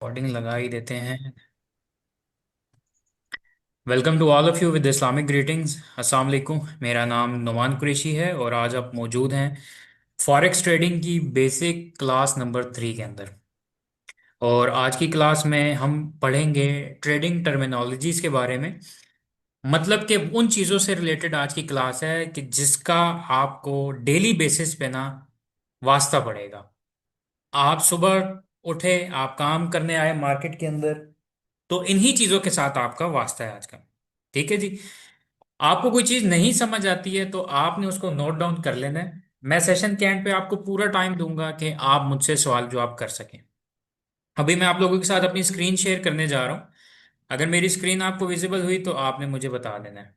Recording लगा ही देते हैं। Welcome to all of you with Islamic greetings. अस्सलाम वालेकुम। मेरा नाम नुमान कुरैशी है और आज आप मौजूद हैं फॉरेक्स ट्रेडिंग की बेसिक क्लास नंबर 3 के अंदर। और आज की क्लास में हम पढ़ेंगे ट्रेडिंग टर्मिनोलॉजीज के बारे में। मतलब कि उन चीज़ों से रिलेटेड आज की क्लास है कि जिसका आपको डेली बेसिस पे ना वास्ता पड़ेगा। आप सुबह उठे, आप काम करने आए मार्केट के अंदर, तो इन्हीं चीजों के साथ आपका वास्ता है आज का। ठीक है जी। आपको कोई चीज नहीं समझ आती है तो आपने उसको नोट डाउन कर लेना है। मैं सेशन के एंड पे आपको पूरा टाइम दूंगा कि आप मुझसे सवाल जवाब कर सकें। अभी मैं आप लोगों के साथ अपनी स्क्रीन शेयर करने जा रहा हूं। अगर मेरी स्क्रीन आपको विजिबल हुई तो आपने मुझे बता देना है।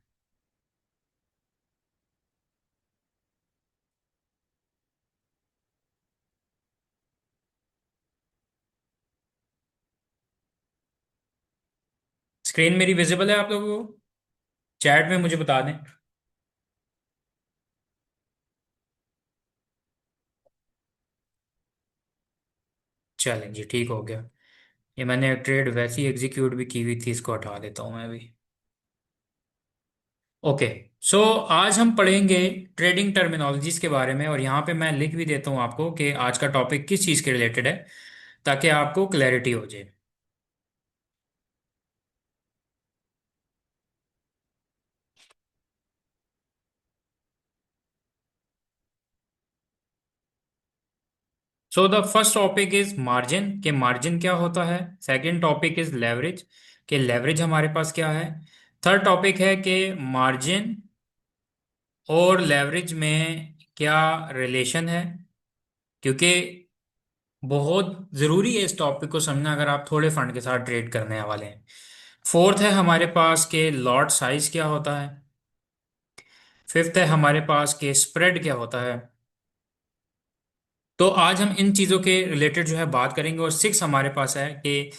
स्क्रीन मेरी विजिबल है आप लोगों को? चैट में मुझे बता दें। चलें जी, ठीक हो गया। ये मैंने ट्रेड वैसी एग्जीक्यूट भी की हुई थी, इसको हटा देता हूं मैं अभी। ओके। सो आज हम पढ़ेंगे ट्रेडिंग टर्मिनोलॉजीज के बारे में, और यहाँ पे मैं लिख भी देता हूँ आपको कि आज का टॉपिक किस चीज़ के रिलेटेड है, ताकि आपको क्लैरिटी हो जाए। So the first topic is margin, के मार्जिन क्या होता है। सेकंड टॉपिक इज लेवरेज, के लेवरेज हमारे पास क्या है। थर्ड टॉपिक है कि मार्जिन और लेवरेज में क्या रिलेशन है, क्योंकि बहुत ज़रूरी है इस टॉपिक को समझना अगर आप थोड़े फंड के साथ ट्रेड करने वाले हैं। फोर्थ है हमारे पास के लॉट साइज क्या होता है। फिफ्थ है हमारे पास के स्प्रेड क्या होता है। तो आज हम इन चीज़ों के रिलेटेड जो है बात करेंगे। और सिक्स हमारे पास है कि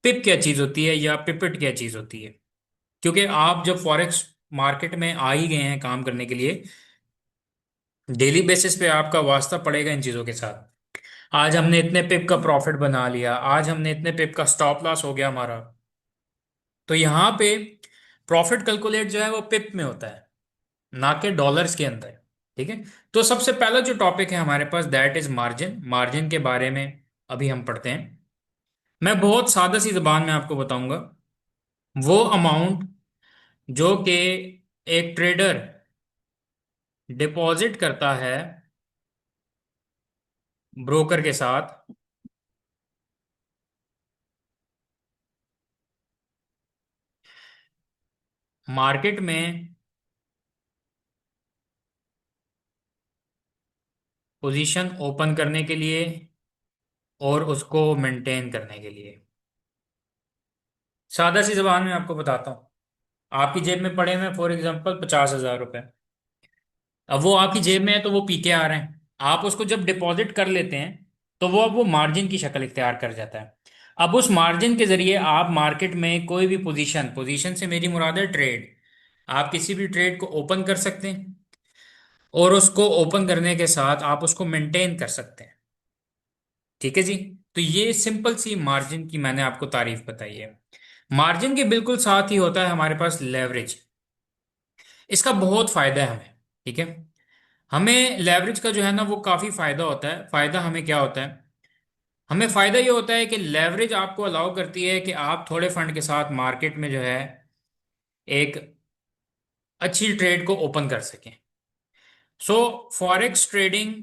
पिप क्या चीज़ होती है या पिपट क्या चीज़ होती है। क्योंकि आप जब फॉरेक्स मार्केट में आ ही गए हैं काम करने के लिए, डेली बेसिस पे आपका वास्ता पड़ेगा इन चीज़ों के साथ। आज हमने इतने पिप का प्रॉफिट बना लिया, आज हमने इतने पिप का स्टॉप लॉस हो गया हमारा। तो यहाँ पे प्रॉफिट कैलकुलेट जो है वो पिप में होता है, ना कि डॉलर्स के अंदर। ठीक है। तो सबसे पहला जो टॉपिक है हमारे पास दैट इज मार्जिन। मार्जिन के बारे में अभी हम पढ़ते हैं। मैं बहुत सादा सी जबान में आपको बताऊंगा। वो अमाउंट जो कि एक ट्रेडर डिपॉजिट करता है ब्रोकर के साथ, मार्केट में पोजीशन ओपन करने के लिए और उसको मेंटेन करने के लिए। सादा सी जबान में आपको बताता हूँ। आपकी जेब में पड़े हुए फॉर एग्जांपल 50,000 रुपए। अब वो आपकी जेब में है तो वो पी के आ रहे हैं। आप उसको जब डिपॉजिट कर लेते हैं तो वो अब वो मार्जिन की शक्ल इख्तियार कर जाता है। अब उस मार्जिन के जरिए आप मार्केट में कोई भी पोजीशन, पोजीशन से मेरी मुराद है ट्रेड, आप किसी भी ट्रेड को ओपन कर सकते हैं और उसको ओपन करने के साथ आप उसको मेंटेन कर सकते हैं। ठीक है जी। तो ये सिंपल सी मार्जिन की मैंने आपको तारीफ बताई है। मार्जिन के बिल्कुल साथ ही होता है हमारे पास लेवरेज। इसका बहुत फायदा है हमें। ठीक है। हमें लेवरेज का जो है ना वो काफी फायदा होता है। फायदा हमें क्या होता है? हमें फायदा ये होता है कि लेवरेज आपको अलाउ करती है कि आप थोड़े फंड के साथ मार्केट में जो है एक अच्छी ट्रेड को ओपन कर सकें। So forex trading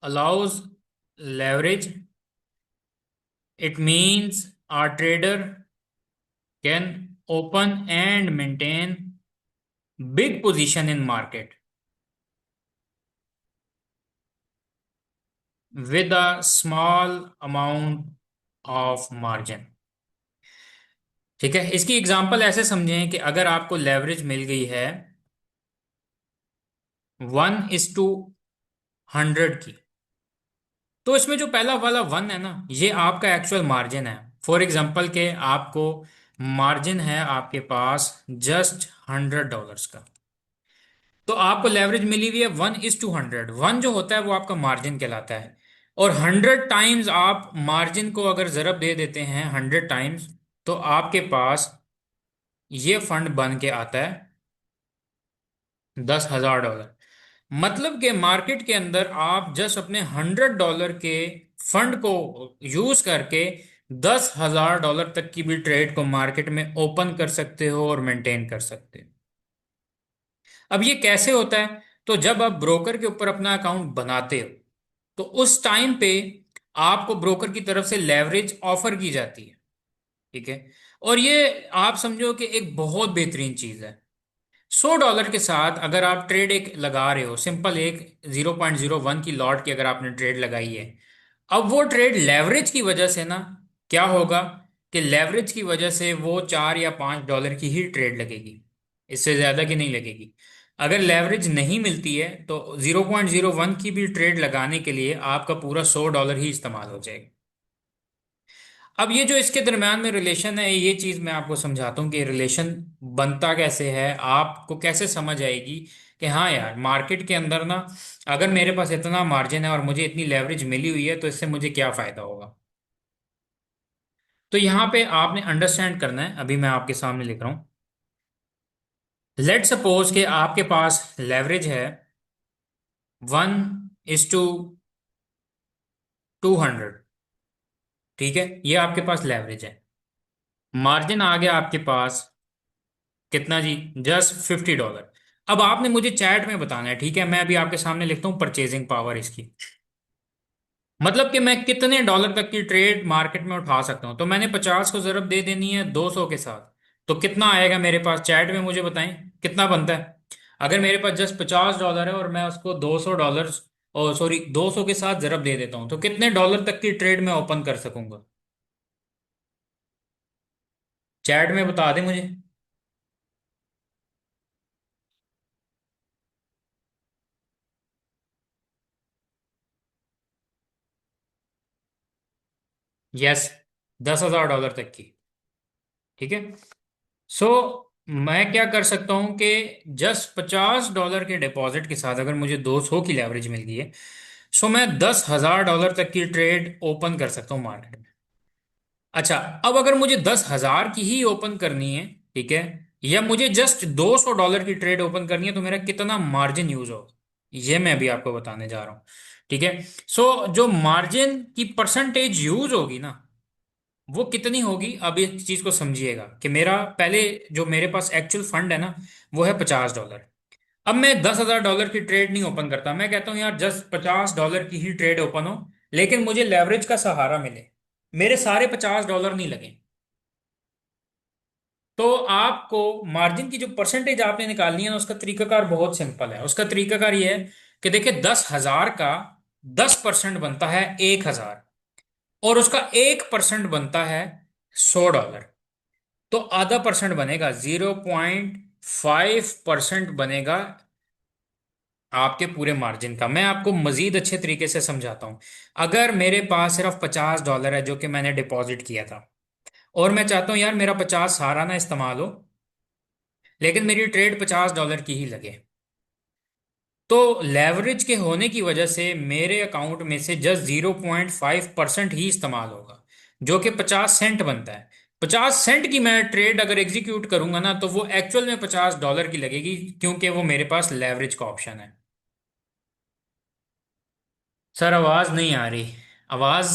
allows leverage. It means a trader can open and maintain big position in market with a small amount of margin। ठीक है। इसकी एग्जांपल ऐसे समझें कि अगर आपको लेवरेज मिल गई है 1:100 की, तो इसमें जो पहला वाला वन है ना, ये आपका एक्चुअल मार्जिन है। फॉर एग्जांपल के आपको मार्जिन है आपके पास जस्ट $100 का, तो आपको लेवरेज मिली हुई है 1:100। वन जो होता है वो आपका मार्जिन कहलाता है। और 100 टाइम्स आप मार्जिन को अगर जरब दे देते हैं 100 टाइम्स, तो आपके पास ये फंड बन के आता है $10,000। मतलब कि मार्केट के अंदर आप जस्ट अपने $100 के फंड को यूज करके $10,000 तक की भी ट्रेड को मार्केट में ओपन कर सकते हो और मेंटेन कर सकते हो। अब ये कैसे होता है? तो जब आप ब्रोकर के ऊपर अपना अकाउंट बनाते हो, तो उस टाइम पे आपको ब्रोकर की तरफ से लेवरेज ऑफर की जाती है। ठीक है। और ये आप समझो कि एक बहुत बेहतरीन चीज है। $100 के साथ अगर आप ट्रेड एक लगा रहे हो, सिंपल एक 0.01 की लॉट की अगर आपने ट्रेड लगाई है, अब वो ट्रेड लेवरेज की वजह से ना, क्या होगा कि लेवरेज की वजह से वो $4 या $5 की ही ट्रेड लगेगी, इससे ज्यादा की नहीं लगेगी। अगर लेवरेज नहीं मिलती है तो 0.01 की भी ट्रेड लगाने के लिए आपका पूरा $100 ही इस्तेमाल हो जाएगा। अब ये जो इसके दरम्यान में रिलेशन है, ये चीज मैं आपको समझाता हूँ कि रिलेशन बनता कैसे है, आपको कैसे समझ आएगी कि हाँ यार, मार्केट के अंदर ना अगर मेरे पास इतना मार्जिन है और मुझे इतनी लेवरेज मिली हुई है तो इससे मुझे क्या फायदा होगा। तो यहाँ पे आपने अंडरस्टैंड करना है, अभी मैं आपके सामने लिख रहा हूँ। लेट सपोज कि आपके पास लेवरेज है 1:200। ठीक है, ये आपके पास लेवरेज है। मार्जिन आ गया आपके पास कितना जी? जस्ट $50। अब आपने मुझे चैट में बताना है, ठीक है? मैं अभी आपके सामने लिखता हूँ परचेजिंग पावर इसकी, मतलब कि मैं कितने डॉलर तक की ट्रेड मार्केट में उठा सकता हूँ। तो मैंने 50 को जरूरत दे देनी है 200 के साथ, तो कितना आएगा मेरे पास? चैट में मुझे बताएं कितना बनता है। अगर मेरे पास जस्ट $50 है और मैं उसको $200, और सॉरी 200 के साथ जरूरत दे देता हूँ, तो कितने डॉलर तक की ट्रेड मैं ओपन कर सकूंगा? चैट में बता दें मुझे। यस, $10,000 तक की। ठीक है। सो मैं क्या कर सकता हूं कि जस्ट $50 के डिपॉजिट के साथ अगर मुझे 200 की लेवरेज मिल गई है, सो मैं $10,000 तक की ट्रेड ओपन कर सकता हूं मार्केट में। अच्छा, अब अगर मुझे 10,000 की ही ओपन करनी है, ठीक है, या मुझे जस्ट $200 की ट्रेड ओपन करनी है, तो मेरा कितना मार्जिन यूज होगा, ये मैं अभी आपको बताने जा रहा हूं। ठीक है। सो जो मार्जिन की परसेंटेज यूज होगी ना, वो कितनी होगी? अब इस चीज को समझिएगा कि मेरा पहले जो मेरे पास एक्चुअल फंड है ना, वो है $50। अब मैं $10,000 की ट्रेड नहीं ओपन करता, मैं कहता हूं यार जस्ट $50 की ही ट्रेड ओपन हो, लेकिन मुझे लेवरेज का सहारा मिले, मेरे सारे $50 नहीं लगे। तो आपको मार्जिन की जो परसेंटेज आपने निकालनी है ना, उसका तरीकाकार बहुत सिंपल है। उसका तरीकाकार ये है कि देखिए, 10,000 का 10% बनता है 1,000, और उसका 1% बनता है $100। तो आधा परसेंट बनेगा, 0.5% बनेगा आपके पूरे मार्जिन का। मैं आपको मजीद अच्छे तरीके से समझाता हूं। अगर मेरे पास सिर्फ $50 है जो कि मैंने डिपॉजिट किया था, और मैं चाहता हूं यार मेरा 50 सारा ना इस्तेमाल हो, लेकिन मेरी ट्रेड $50 की ही लगे, तो लेवरेज के होने की वजह से मेरे अकाउंट में से जस्ट 0.5% ही इस्तेमाल होगा, जो कि 50 सेंट बनता है। 50 सेंट की मैं ट्रेड अगर एग्जीक्यूट करूंगा ना, तो वो एक्चुअल में $50 की लगेगी, क्योंकि वो मेरे पास लेवरेज का ऑप्शन है। सर आवाज नहीं आ रही। आवाज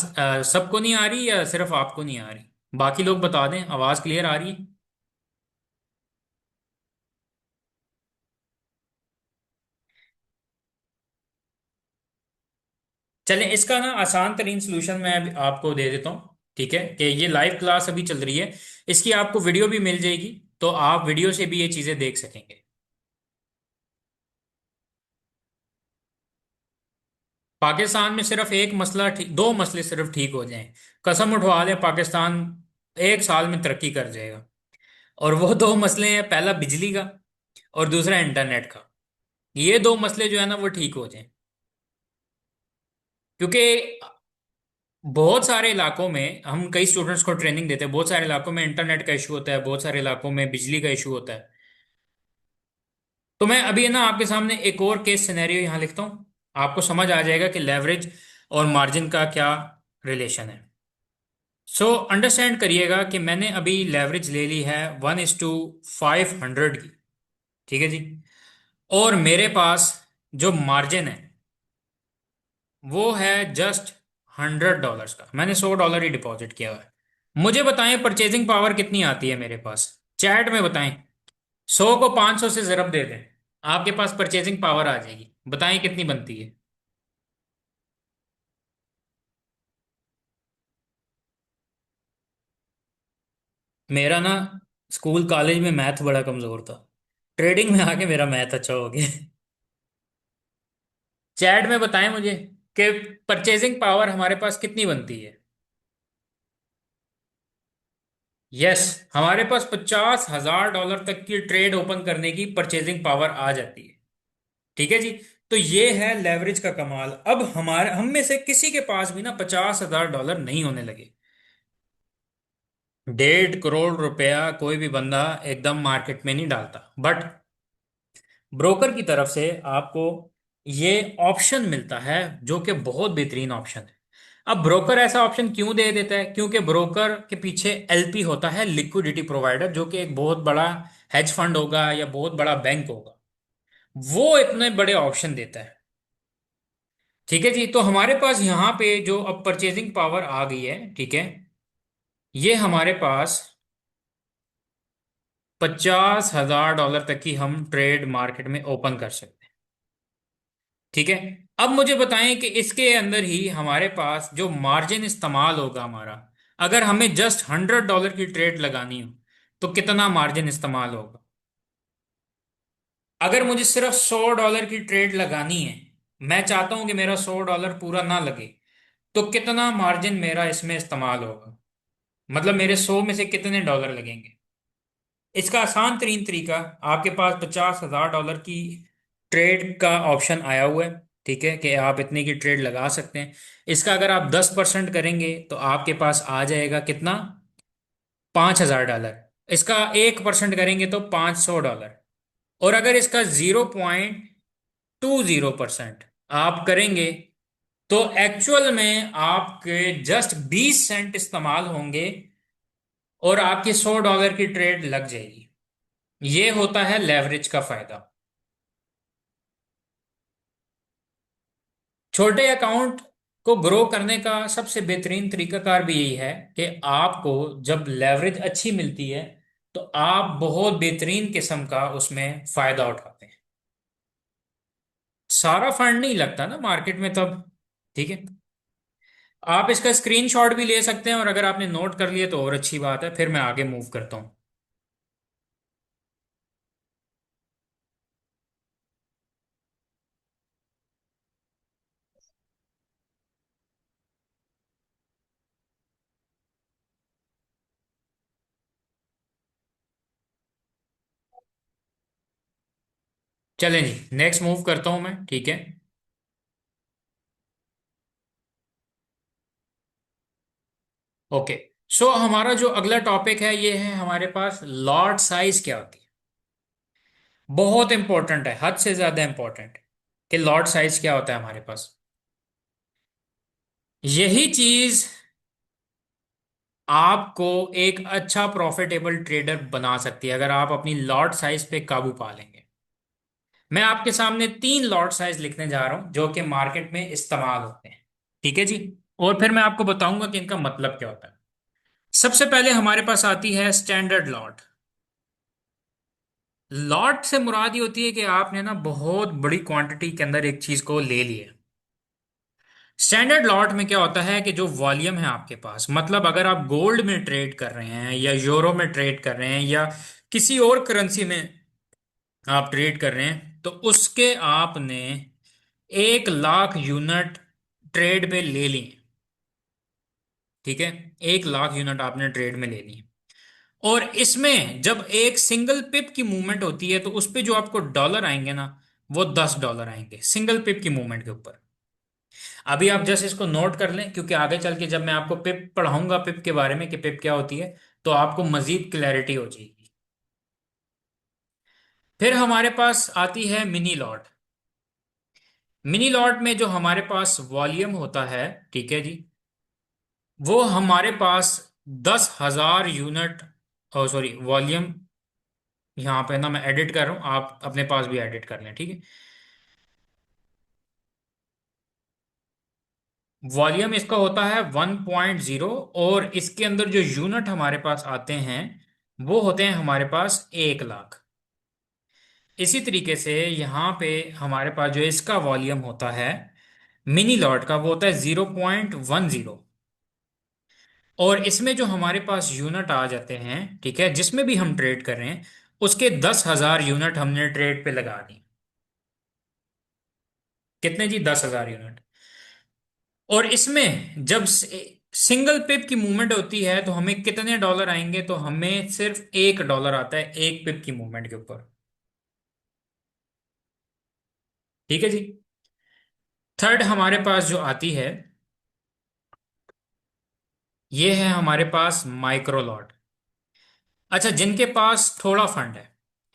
सबको नहीं आ रही या सिर्फ आपको नहीं आ रही? बाकी लोग बता दें, आवाज क्लियर आ रही है? चलें, इसका ना आसान तरीन सोल्यूशन मैं अभी आपको दे देता हूँ। ठीक है, कि ये लाइव क्लास अभी चल रही है, इसकी आपको वीडियो भी मिल जाएगी, तो आप वीडियो से भी ये चीजें देख सकेंगे। पाकिस्तान में सिर्फ एक मसला ठीक, दो मसले सिर्फ ठीक हो जाएं, कसम उठवा दें, पाकिस्तान 1 साल में तरक्की कर जाएगा। और वो दो मसले हैं, पहला बिजली का और दूसरा इंटरनेट का। ये दो मसले जो है ना, वो ठीक हो जाएं, क्योंकि बहुत सारे इलाकों में हम कई स्टूडेंट्स को ट्रेनिंग देते हैं, बहुत सारे इलाकों में इंटरनेट का इशू होता है, बहुत सारे इलाकों में बिजली का इशू होता है। तो मैं अभी ना आपके सामने एक और केस सिनेरियो यहाँ लिखता हूँ, आपको समझ आ जाएगा कि लेवरेज और मार्जिन का क्या रिलेशन है। सो अंडरस्टैंड करिएगा कि मैंने अभी लेवरेज ले ली है 1:500 की। ठीक है जी। और मेरे पास जो मार्जिन है वो है जस्ट $100 का। मैंने $100 ही डिपॉजिट किया हुआ है। मुझे बताएं परचेजिंग पावर कितनी आती है मेरे पास, चैट में बताएं। 100 को 500 से ज़रब दे दें, आपके पास परचेजिंग पावर आ जाएगी। बताएं कितनी बनती है। मेरा ना स्कूल कॉलेज में मैथ बड़ा कमजोर था, ट्रेडिंग में आके मेरा मैथ अच्छा हो गया। चैट में बताएं मुझे कि परचेजिंग पावर हमारे पास कितनी बनती है। यस, हमारे पास $50,000 तक की ट्रेड ओपन करने की परचेजिंग पावर आ जाती है। ठीक है जी। तो ये है लेवरेज का कमाल। अब हमारे हम में से किसी के पास भी ना $50,000 नहीं होने लगे। 1.5 करोड़ रुपया कोई भी बंदा एकदम मार्केट में नहीं डालता, बट ब्रोकर की तरफ से आपको ये ऑप्शन मिलता है, जो कि बहुत बेहतरीन ऑप्शन है। अब ब्रोकर ऐसा ऑप्शन क्यों दे देता है? क्योंकि ब्रोकर के पीछे एलपी होता है, लिक्विडिटी प्रोवाइडर, जो कि एक बहुत बड़ा हेज फंड होगा या बहुत बड़ा बैंक होगा, वो इतने बड़े ऑप्शन देता है। ठीक है जी। तो हमारे पास यहाँ पे जो अब परचेजिंग पावर आ गई है, ठीक है, ये हमारे पास $50,000 तक की हम ट्रेड मार्केट में ओपन कर सकते हैं। ठीक है। अब मुझे बताएं कि इसके अंदर ही हमारे पास जो मार्जिन इस्तेमाल होगा हमारा, अगर हमें जस्ट $100 की ट्रेड लगानी हो तो कितना मार्जिन इस्तेमाल होगा। अगर मुझे सिर्फ $100 की ट्रेड लगानी है, मैं चाहता हूं कि मेरा $100 पूरा ना लगे, तो कितना मार्जिन मेरा इसमें इस्तेमाल होगा, मतलब मेरे 100 में से कितने डॉलर लगेंगे। इसका आसान तरीन तरीका, आपके पास $50,000 की ट्रेड का ऑप्शन आया हुआ है। ठीक है, कि आप इतने की ट्रेड लगा सकते हैं। इसका अगर आप 10% करेंगे तो आपके पास आ जाएगा कितना, $5,000। इसका 1% करेंगे तो $500। और अगर इसका 0.20% आप करेंगे तो एक्चुअल में आपके जस्ट 20 सेंट इस्तेमाल होंगे और आपकी $100 की ट्रेड लग जाएगी। ये होता है लेवरेज का फायदा। छोटे अकाउंट को ग्रो करने का सबसे बेहतरीन तरीकाकार भी यही है कि आपको जब लेवरेज अच्छी मिलती है तो आप बहुत बेहतरीन किस्म का उसमें फायदा उठाते हैं। सारा फंड नहीं लगता ना मार्केट में तब। ठीक है। आप इसका स्क्रीनशॉट भी ले सकते हैं, और अगर आपने नोट कर लिया तो और अच्छी बात है, फिर मैं आगे मूव करता हूं। चलें जी, नेक्स्ट मूव करता हूं मैं। ठीक है। ओके। सो हमारा जो अगला टॉपिक है ये है हमारे पास लॉट साइज क्या होती है। बहुत इंपॉर्टेंट है, हद से ज्यादा इंपॉर्टेंट, कि लॉट साइज क्या होता है हमारे पास। यही चीज आपको एक अच्छा प्रॉफिटेबल ट्रेडर बना सकती है अगर आप अपनी लॉट साइज पे काबू पा लेंगे। मैं आपके सामने 3 लॉट साइज लिखने जा रहा हूं जो कि मार्केट में इस्तेमाल होते हैं। ठीक है जी। और फिर मैं आपको बताऊंगा कि इनका मतलब क्या होता है। सबसे पहले हमारे पास आती है स्टैंडर्ड लॉट। लॉट से मुराद ये होती है कि आपने ना बहुत बड़ी क्वांटिटी के अंदर एक चीज को ले लिया। स्टैंडर्ड लॉट में क्या होता है कि जो वॉल्यूम है आपके पास, मतलब अगर आप गोल्ड में ट्रेड कर रहे हैं या यूरो में ट्रेड कर रहे हैं या किसी और करेंसी में आप ट्रेड कर रहे हैं, तो उसके आपने 1 लाख यूनिट ट्रेड पे ले ली। ठीक है। 1 लाख यूनिट आपने ट्रेड में ले ली। और इसमें जब एक सिंगल पिप की मूवमेंट होती है तो उस पे जो आपको डॉलर आएंगे ना, वो $10 आएंगे सिंगल पिप की मूवमेंट के ऊपर। अभी आप जस्ट इसको नोट कर लें, क्योंकि आगे चल के जब मैं आपको पिप पढ़ाऊंगा पिप के बारे में कि पिप क्या होती है, तो आपको मजीद क्लैरिटी हो जाएगी। फिर हमारे पास आती है मिनी लॉट। मिनी लॉट में जो हमारे पास वॉल्यूम होता है, ठीक है जी, वो हमारे पास 10,000 यूनिट, ओ सॉरी वॉल्यूम, यहाँ पे ना मैं एडिट कर रहा हूँ, आप अपने पास भी एडिट कर लें, ठीक है। वॉल्यूम इसका होता है 1.0, और इसके अंदर जो यूनिट हमारे पास आते हैं वो होते हैं हमारे पास 1 लाख। इसी तरीके से यहाँ पे हमारे पास जो इसका वॉल्यूम होता है मिनी लॉट का, वो होता है 0.10। और इसमें जो हमारे पास यूनिट आ जाते हैं, ठीक है, जिसमें भी हम ट्रेड कर रहे हैं, उसके 10,000 यूनिट हमने ट्रेड पे लगा दी। कितने जी? 10,000 यूनिट। और इसमें जब सिंगल पिप की मूवमेंट होती है तो हमें कितने डॉलर आएंगे? तो हमें सिर्फ $1 आता है एक पिप की मूवमेंट के ऊपर। ठीक है जी। थर्ड हमारे पास जो आती है, ये है हमारे पास माइक्रो लॉट। अच्छा, जिनके पास थोड़ा फंड है,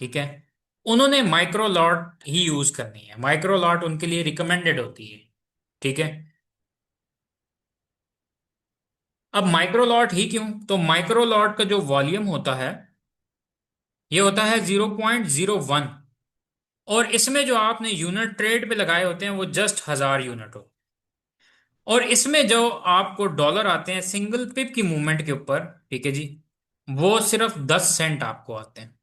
ठीक है, उन्होंने माइक्रो लॉट ही यूज करनी है, माइक्रो लॉट उनके लिए रिकमेंडेड होती है। ठीक है। अब माइक्रो लॉट ही क्यों? तो माइक्रो लॉट का जो वॉल्यूम होता है ये होता है 0.01, और इसमें जो आपने यूनिट ट्रेड पे लगाए होते हैं वो जस्ट 1,000 यूनिट हो। और इसमें जो आपको डॉलर आते हैं सिंगल पिप की मूवमेंट के ऊपर, ठीक है जी, वो सिर्फ 10 सेंट आपको आते हैं।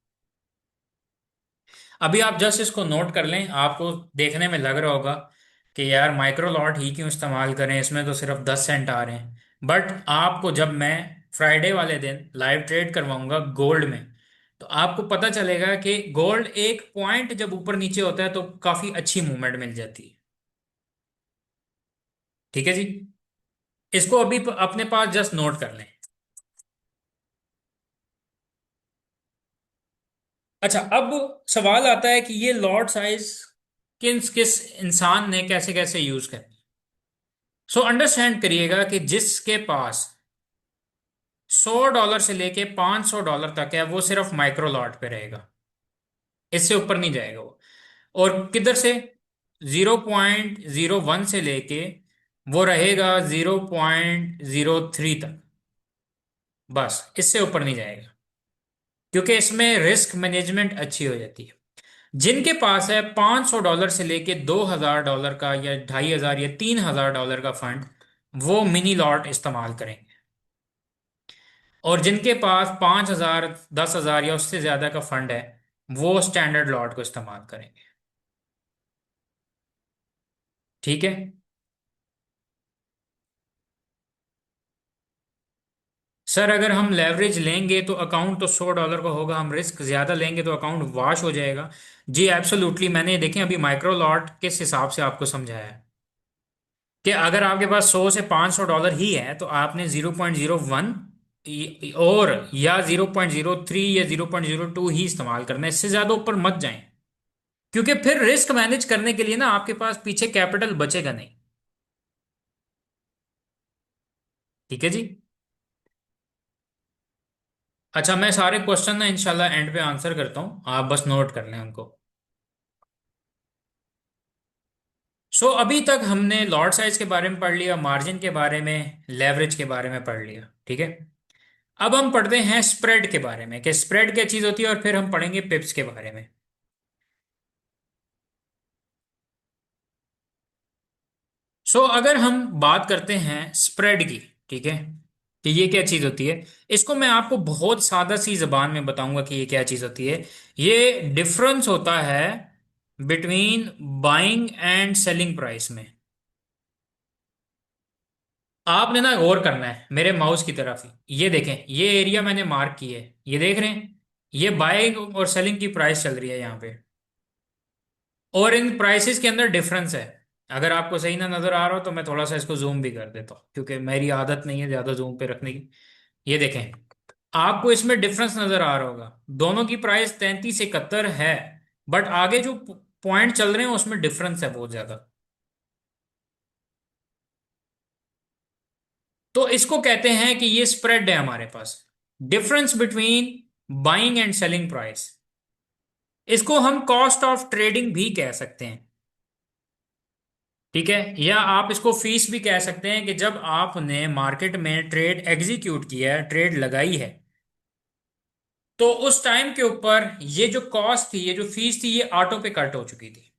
अभी आप जस्ट इसको नोट कर लें, आपको देखने में लग रहा होगा कि यार माइक्रो लॉट ही क्यों इस्तेमाल करें, इसमें तो सिर्फ 10 सेंट आ रहे हैं। बट आपको जब मैं फ्राइडे वाले दिन लाइव ट्रेड करवाऊंगा गोल्ड में, तो आपको पता चलेगा कि गोल्ड एक पॉइंट जब ऊपर नीचे होता है तो काफी अच्छी मूवमेंट मिल जाती है। ठीक है जी। इसको अभी अपने पास जस्ट नोट कर लें। अच्छा, अब सवाल आता है कि ये लॉट साइज किस किस इंसान ने कैसे कैसे यूज करनी। सो अंडरस्टैंड करिएगा कि जिसके पास $100 से लेके $500 तक है वो सिर्फ माइक्रो लॉट पे रहेगा, इससे ऊपर नहीं जाएगा वो। और किधर से? 0.01 से लेके वो रहेगा 0.03 तक, बस इससे ऊपर नहीं जाएगा, क्योंकि इसमें रिस्क मैनेजमेंट अच्छी हो जाती है। जिनके पास है $500 से लेके $2,000 का या 2,500 या $3,000 का फंड, वो मिनी लॉट इस्तेमाल करेंगे। और जिनके पास 5,000, 10,000 या उससे ज्यादा का फंड है, वो स्टैंडर्ड लॉट को इस्तेमाल करेंगे। ठीक है। सर अगर हम लेवरेज लेंगे तो अकाउंट तो $100 का होगा, हम रिस्क ज्यादा लेंगे तो अकाउंट वॉश हो जाएगा। जी एब्सोल्युटली, मैंने देखें अभी माइक्रो लॉट किस हिसाब से आपको समझाया है कि अगर आपके पास 100 से $500 ही है तो आपने 0.01 और या 0.03 या 0.02 ही इस्तेमाल करना है, इससे ज्यादा ऊपर मत जाएं, क्योंकि फिर रिस्क मैनेज करने के लिए ना आपके पास पीछे कैपिटल बचेगा नहीं। ठीक है जी। अच्छा, मैं सारे क्वेश्चन ना इंशाल्लाह एंड पे आंसर करता हूं, आप बस नोट कर लें उनको। सो अभी तक हमने लॉट साइज के बारे में पढ़ लिया, मार्जिन के बारे में, लेवरेज के बारे में पढ़ लिया, ठीक है। अब हम पढ़ते हैं स्प्रेड के बारे में कि स्प्रेड क्या चीज होती है, और फिर हम पढ़ेंगे पिप्स के बारे में। सो अगर हम बात करते हैं स्प्रेड की, ठीक है, कि ये क्या चीज होती है, इसको मैं आपको बहुत सादा सी जबान में बताऊंगा कि ये क्या चीज होती है। ये डिफरेंस होता है between buying and selling price में। आपने ना गौर करना है मेरे माउस की तरफ ही, ये देखें, ये एरिया मैंने मार्क की है, ये देख रहे हैं, ये बाइंग और सेलिंग की प्राइस चल रही है यहाँ पे, और इन प्राइसेस के अंदर डिफरेंस है। अगर आपको सही ना नजर आ रहा हो तो मैं थोड़ा सा इसको जूम भी कर देता हूँ, क्योंकि मेरी आदत नहीं है ज्यादा जूम पे रखने की। ये देखें, आपको इसमें डिफरेंस नजर आ रहा होगा, दोनों की प्राइस 3371 है, बट आगे जो पॉइंट चल रहे हैं उसमें डिफरेंस है बहुत ज्यादा। तो इसको कहते हैं कि ये स्प्रेड है हमारे पास, difference between buying and selling price. इसको हम कॉस्ट ऑफ ट्रेडिंग भी कह सकते हैं। ठीक है, या आप इसको फीस भी कह सकते हैं कि जब आपने मार्केट में ट्रेड एग्जीक्यूट किया है, ट्रेड लगाई है, तो उस टाइम के ऊपर ये जो कॉस्ट थी, ये जो फीस थी, ये ऑटो पे कट हो चुकी थी।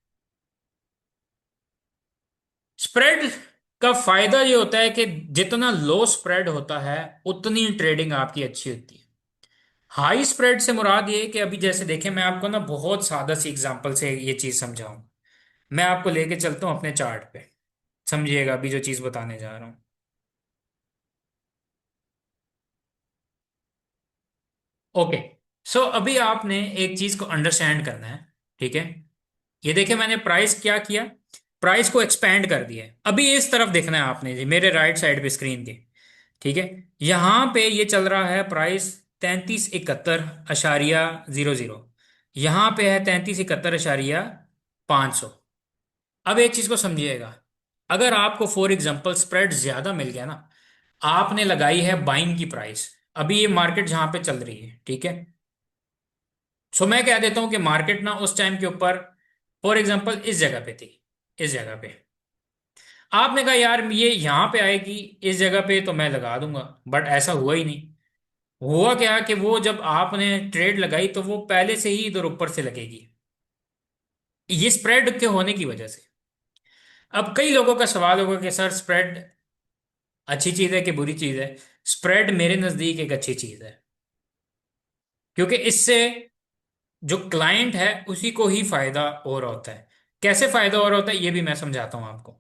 स्प्रेड का फायदा ये होता है कि जितना लो स्प्रेड होता है उतनी ट्रेडिंग आपकी अच्छी होती है। हाई स्प्रेड से मुराद ये है कि अभी जैसे देखें, मैं आपको ना बहुत सादा सी एग्जांपल से ये चीज समझाऊं। मैं आपको लेके चलता हूं अपने चार्ट पे, समझिएगा अभी जो चीज बताने जा रहा हूं। ओके, सो अभी आपने एक चीज को अंडरस्टैंड करना है। ठीक है, ये देखिए मैंने प्राइस क्या किया, प्राइस को एक्सपेंड कर दिया है। अभी इस तरफ देखना है आपने जी, मेरे राइट साइड पे स्क्रीन के। ठीक है, यहां पे ये चल रहा है प्राइस 3371.00। यहां पे है 3371.500। अब एक चीज को समझिएगा, अगर आपको फॉर एग्जांपल स्प्रेड ज्यादा मिल गया ना, आपने लगाई है बाइंग की प्राइस, अभी ये मार्केट जहां पे चल रही है, ठीक है, सो मैं कह देता हूं कि मार्केट ना उस टाइम के ऊपर फॉर एग्जांपल इस जगह पे थी, इस जगह पे आपने कहा यार ये यहां पे आएगी इस जगह पे तो मैं लगा दूंगा, बट ऐसा हुआ ही नहीं। हुआ क्या कि वो जब आपने ट्रेड लगाई तो वो पहले से ही इधर ऊपर से लगेगी, ये स्प्रेड के होने की वजह से। अब कई लोगों का सवाल होगा कि सर स्प्रेड अच्छी चीज है कि बुरी चीज है? स्प्रेड मेरे नजदीक एक अच्छी चीज है, क्योंकि इससे जो क्लाइंट है उसी को ही फायदा और होता है। कैसे फायदा और होता है ये भी मैं समझाता हूं आपको।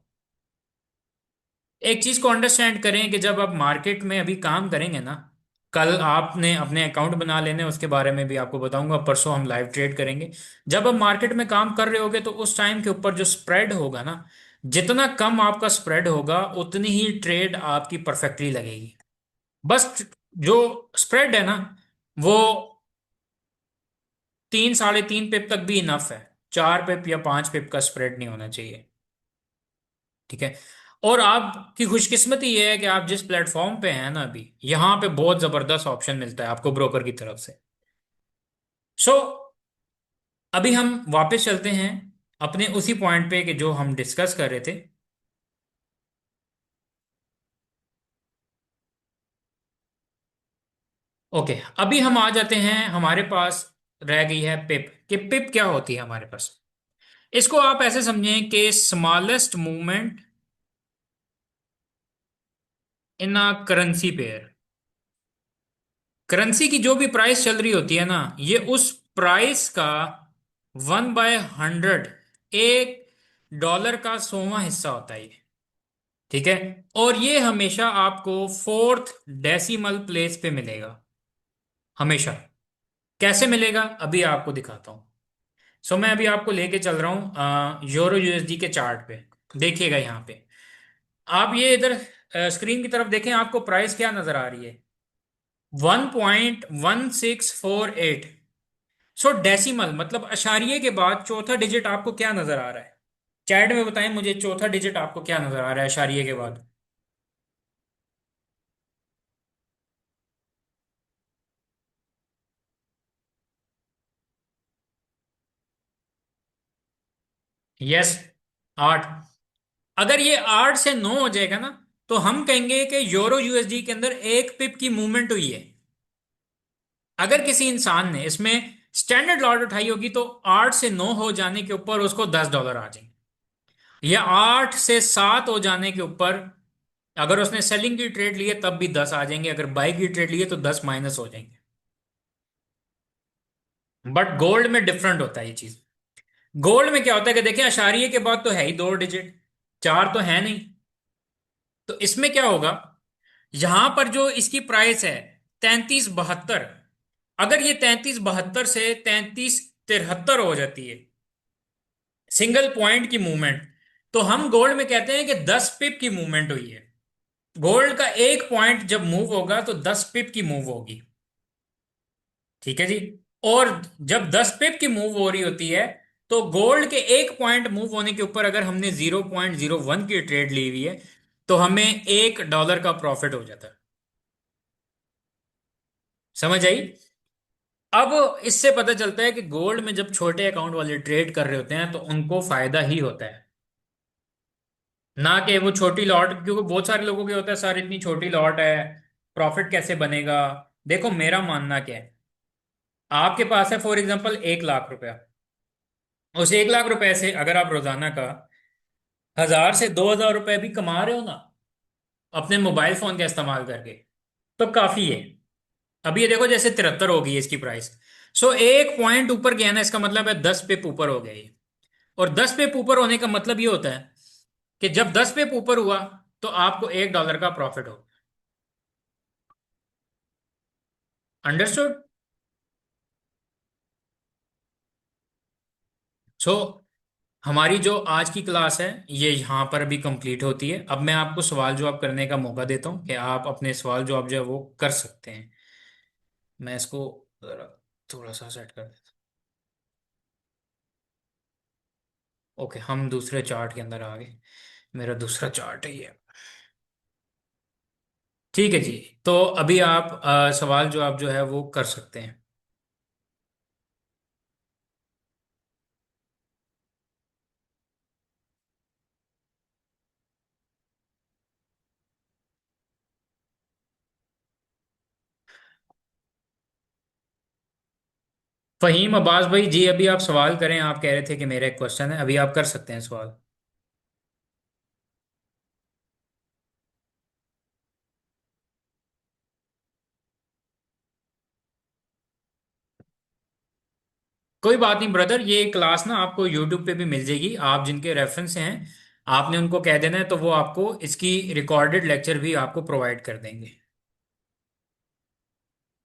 एक चीज को अंडरस्टैंड करें कि जब आप मार्केट में अभी काम करेंगे ना, कल आपने अपने अकाउंट बना लेने, उसके बारे में भी आपको बताऊंगा, परसों हम लाइव ट्रेड करेंगे। जब आप मार्केट में काम कर रहे होगे तो उस टाइम के ऊपर जो स्प्रेड होगा ना, जितना कम आपका स्प्रेड होगा उतनी ही ट्रेड आपकी परफेक्टली लगेगी। बस जो स्प्रेड है ना, वो 3 साढ़े 3 पिप तक भी इनफ है, 4 पिप या 5 पिप का स्प्रेड नहीं होना चाहिए। ठीक है, और आपकी खुशकिस्मती ये है कि आप जिस प्लेटफॉर्म पे हैं ना अभी, यहां पे बहुत जबरदस्त ऑप्शन मिलता है आपको ब्रोकर की तरफ से। सो अभी हम वापस चलते हैं अपने उसी पॉइंट पे कि जो हम डिस्कस कर रहे थे। ओके, अभी हम आ जाते हैं, हमारे पास रह गई है पिप, कि पिप क्या होती है हमारे पास। इसको आप ऐसे समझें कि smallest movement in a currency pair. Currency की जो भी प्राइस चल रही होती है ना, ये उस प्राइस का 1/100, एक डॉलर का 100वां हिस्सा होता है ये। ठीक है, और ये हमेशा आपको फोर्थ डेसिमल प्लेस पे मिलेगा, हमेशा। कैसे मिलेगा अभी आपको दिखाता हूं। सो मैं अभी आपको लेके चल रहा हूं यूरो यूएसडी के चार्ट पे। देखिएगा यहाँ पे, आप ये इधर स्क्रीन की तरफ देखें, आपको प्राइस क्या नजर आ रही है? 1.1648। सो डेसिमल मतलब अशारिये के बाद चौथा डिजिट आपको क्या नजर आ रहा है? चैट में बताएं मुझे, चौथा डिजिट आपको क्या नजर आ रहा है अशारिये के बाद? यस, 8। अगर ये 8 से 9 हो जाएगा ना, तो हम कहेंगे कि यूरो यूएसडी के अंदर 1 पिप की मूवमेंट हुई है। अगर किसी इंसान ने इसमें स्टैंडर्ड लॉट उठाई होगी तो 8 से 9 हो जाने के ऊपर उसको $10 आ जाएंगे, या 8 से 7 हो जाने के ऊपर अगर उसने सेलिंग की ट्रेड ली है तब भी 10 आ जाएंगे, अगर बाई की ट्रेड ली है तो 10 माइनस हो जाएंगे। बट गोल्ड में डिफरेंट होता है ये चीज। गोल्ड में क्या होता है कि देखिए अशारिये के बाद तो है ही 2 डिजिट, 4 तो है नहीं। तो इसमें क्या होगा, यहां पर जो इसकी प्राइस है 3372, अगर ये 3372 से 3373 हो जाती है सिंगल पॉइंट की मूवमेंट, तो हम गोल्ड में कहते हैं कि 10 पिप की मूवमेंट हुई है। गोल्ड का एक पॉइंट जब मूव होगा तो 10 पिप की मूव होगी। ठीक है जी, और जब 10 पिप की मूव हो रही होती है, तो गोल्ड के एक पॉइंट मूव होने के ऊपर अगर हमने 0.01 की ट्रेड ली हुई है तो हमें $1 का प्रॉफिट हो जाता है। समझ आई? अब इससे पता चलता है कि गोल्ड में जब छोटे अकाउंट वाले ट्रेड कर रहे होते हैं तो उनको फायदा ही होता है। ना कि वो छोटी लॉट, क्योंकि बहुत सारे लोगों के होता है सर इतनी छोटी लॉट है, प्रॉफिट कैसे बनेगा। देखो मेरा मानना क्या है, आपके पास है फॉर एग्जांपल 1 लाख रुपया। उस 1 लाख रुपए से अगर आप रोजाना का 1000 से 2000 रुपए भी कमा रहे हो ना, अपने मोबाइल फोन का इस्तेमाल करके, तो काफी है। अभी ये देखो जैसे 73 हो गई है इसकी प्राइस। सो एक पॉइंट ऊपर गया ना, इसका मतलब है 10 पिप ऊपर हो गया ये। और 10 पिप ऊपर होने का मतलब ये होता है कि जब 10 पिप ऊपर हुआ तो आपको $1 का प्रॉफिट हो। अंडरस्टूड। सो हमारी जो आज की क्लास है ये यहाँ पर अभी कंप्लीट होती है। अब मैं आपको सवाल जवाब करने का मौका देता हूँ कि आप अपने सवाल जवाब जो है वो कर सकते हैं। मैं इसको जरा थोड़ा सा सेट कर देता हूँ। ओके, हम दूसरे चार्ट के अंदर आ गए। मेरा दूसरा चार्ट है ये। ठीक है जी। तो अभी आप सवाल जवाब जो है वो कर सकते हैं। फहीम अब्बास भाई जी, अभी आप सवाल करें, आप कह रहे थे कि मेरा एक क्वेश्चन है, अभी आप कर सकते हैं सवाल। कोई बात नहीं ब्रदर, ये क्लास ना आपको यूट्यूब पे भी मिल जाएगी। आप जिनके रेफरेंस हैं आपने उनको कह देना है, तो वो आपको इसकी रिकॉर्डेड लेक्चर भी आपको प्रोवाइड कर देंगे।